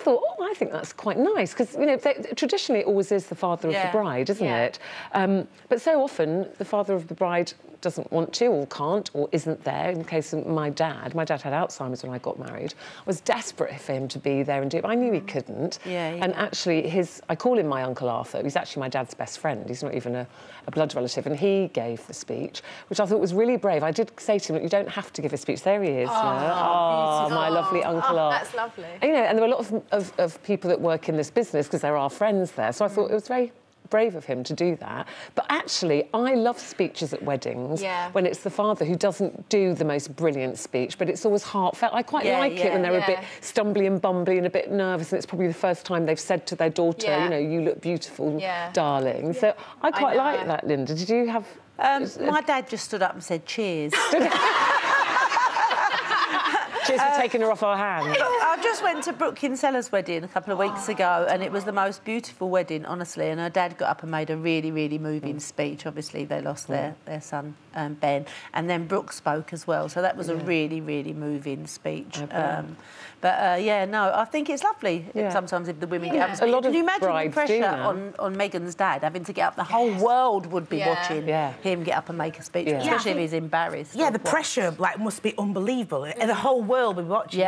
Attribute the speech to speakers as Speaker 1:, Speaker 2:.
Speaker 1: thought, oh, I think that's quite nice, because, you know, traditionally it always is the father of the bride, isn't it? But so often the father of the bride doesn't want to or can't or isn't there. In the case of my dad had Alzheimer's when I got married. I was desperate for him to be there and do it, but I knew he couldn't. And actually, I call him my Uncle Arthur. He's actually my dad's best friend. He's not even a blood relative, and he gave the speech, which I thought was really brave. I did say to him, you don't have to give a speech. There he is. Oh, my lovely Uncle Arthur.
Speaker 2: That's lovely.
Speaker 1: And, you know, and there were a lot of people that work in this business, because there are friends there, so I thought it was very brave of him to do that. But actually, I love speeches at weddings when it's the father who doesn't do the most brilliant speech, but it's always heartfelt. I quite like it when they're a bit stumbly and bumbly and a bit nervous, and it's probably the first time they've said to their daughter, you know, you look beautiful, darling. So I quite like that, Linda. Did you have...
Speaker 3: my dad just stood up and said, cheers.
Speaker 1: Cheers for taking her off our hands.
Speaker 3: I just went to Brooke Kinsella's wedding a couple of weeks ago, and it was the most beautiful wedding, honestly, and her dad got up and made a really, really moving speech. Obviously, they lost their son, Ben, and then Brooke spoke as well, so that was a really, really moving speech. Yeah, no, I think it's lovely sometimes if the women get up and speak. Can you imagine the pressure on Meghan's dad having to get up? The whole world would be watching him get up and make a speech, especially if he's embarrassed.
Speaker 4: Yeah, the pressure, like, must be unbelievable. And the whole world will be watching.